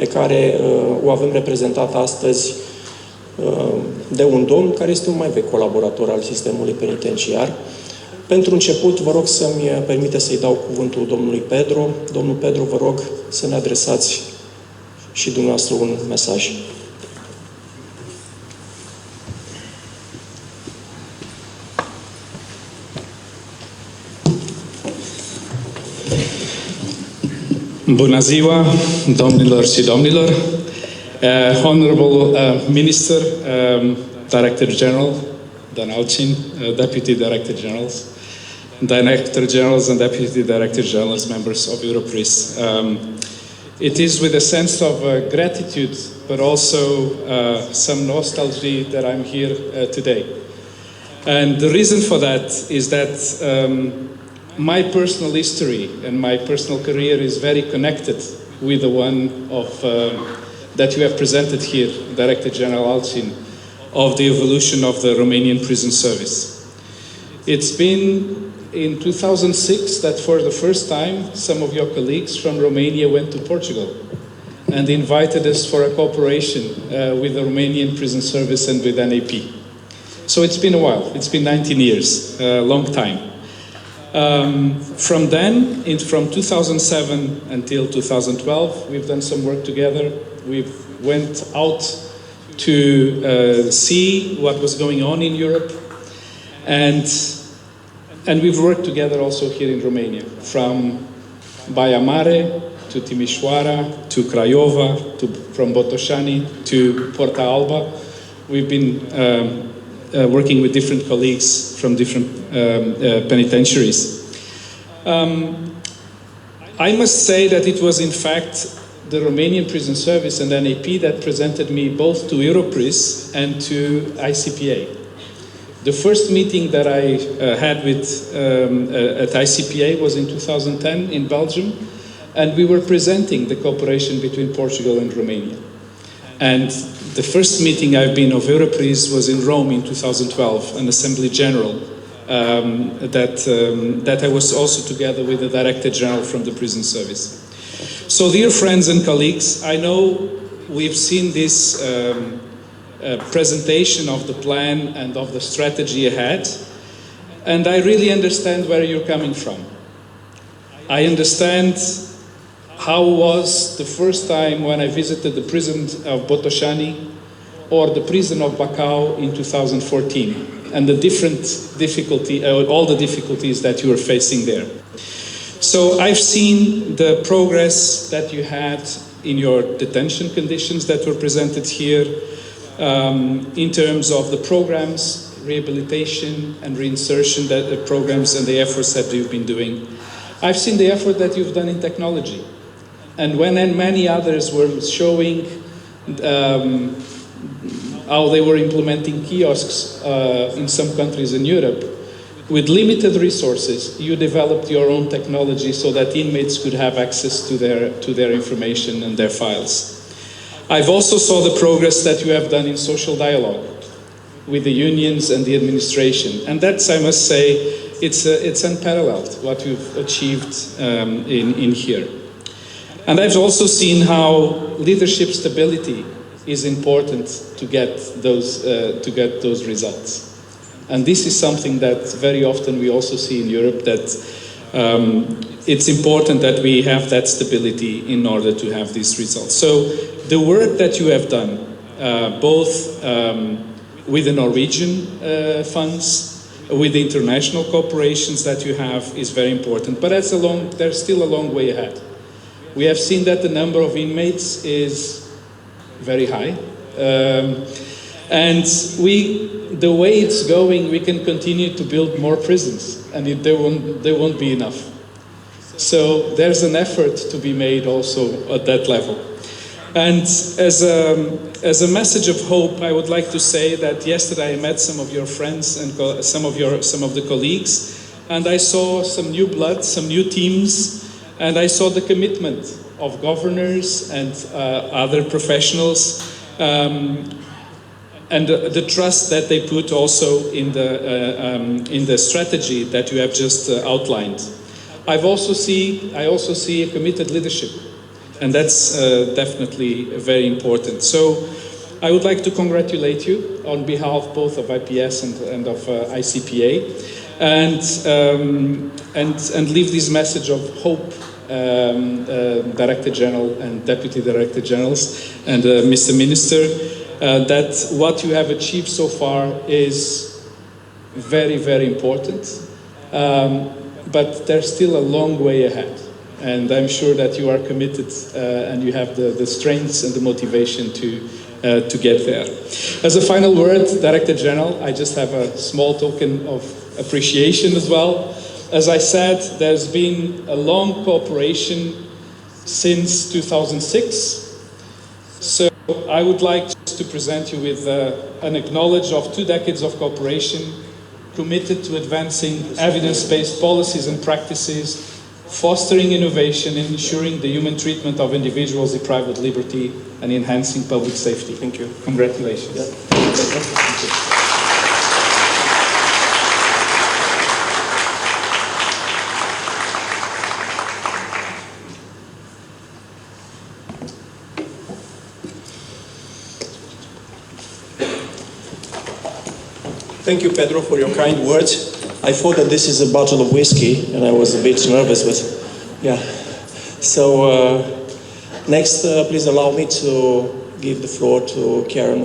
pe care o avem reprezentată astăzi de un domn care este un mai vechi colaborator al sistemului penitenciar. Pentru început, vă rog să-mi permite să-i dau cuvântul domnului Pedro. Domnul Pedro, vă rog să ne adresați și dumneavoastră un mesaj. Bună ziua, domnilor și domnilor. Honorable Minister, Director General, Dan Alcin, Deputy Director Generals, Director Generals and Deputy Director Generals, members of Europris. It is with a sense of gratitude, but also some nostalgia that I'm here today. And the reason for that is that my personal history and my personal career is very connected with the one of that you have presented here, Director General Alcin, of the evolution of the Romanian prison service. It's been in 2006 that for the first time some of your colleagues from Romania went to Portugal and invited us for a cooperation with the Romanian prison service and with NAP. So it's been a while, it's been 19 years, a long time. From then, from 2007 until 2012, we've done some work together. We've went out to see what was going on in Europe, and we've worked together also here in Romania, from Baia Mare to Timișoara to Craiova, from Botoșani to Porta Alba. We've been working with different colleagues from different penitentiaries. I must say that it was in fact the Romanian Prison Service and NAP that presented me both to Europris and to ICPA. The first meeting that I had with at ICPA was in 2010 in Belgium, and we were presenting the cooperation between Portugal and Romania. And the first meeting I've been of Europris was in Rome in 2012, an Assembly General that I was also together with the Director General from the Prison Service. So dear friends and colleagues, I know we've seen this presentation of the plan and of the strategy ahead, and I really understand where you're coming from. I understand how was the first time when I visited the prison of Botoșani or the prison of Bacău in 2014, and the all the difficulties that you were facing there. So I've seen the progress that you had in your detention conditions that were presented here, in terms of the programs, rehabilitation and reinsertion programs and the efforts that you've been doing. I've seen the effort that you've done in technology. And when many others were showing how they were implementing kiosks in some countries in Europe, with limited resources, you developed your own technology so that inmates could have access to their information and their files. I've also saw the progress that you have done in social dialogue with the unions and the administration. And that's, I must say, it's unparalleled what you've achieved in here. And I've also seen how leadership stability is important to get those results. And this is something that very often we also see in Europe, that it's important that we have that stability in order to have these results. So the work that you have done, both with the Norwegian funds, with the international cooperations that you have, is very important. But there's still a long way ahead. We have seen that the number of inmates is very high. And the way it's going, we can continue to build more prisons, and there won't be enough. So there's an effort to be made also at that level. And as a message of hope, I would like to say that yesterday I met some of your friends and some of the colleagues, and I saw some new blood, some new teams, and I saw the commitment of governors and other professionals, and the trust that they put also in the strategy that you have just outlined. I also see a committed leadership. And that's definitely very important. So I would like to congratulate you on behalf both of IPS and of ICPA, and leave this message of hope, Director General and Deputy Director Generals and Mr. Minister, that what you have achieved so far is very, very important, but there's still a long way ahead. And I'm sure that you are committed and you have the strengths and the motivation to get there. As a final word, Director General, I just have a small token of appreciation as well. As I said, there's been a long cooperation since 2006. So I would like just to present you with an acknowledge of 2 decades of cooperation committed to advancing evidence-based policies and practices, fostering innovation and ensuring the human treatment of individuals deprived of liberty and enhancing public safety. Thank you. Congratulations. Yeah. Thank you. Thank you, Pedro, for your kind words. I thought that this is a bottle of whiskey, and I was a bit nervous, but yeah. So next, please allow me to give the floor to Karen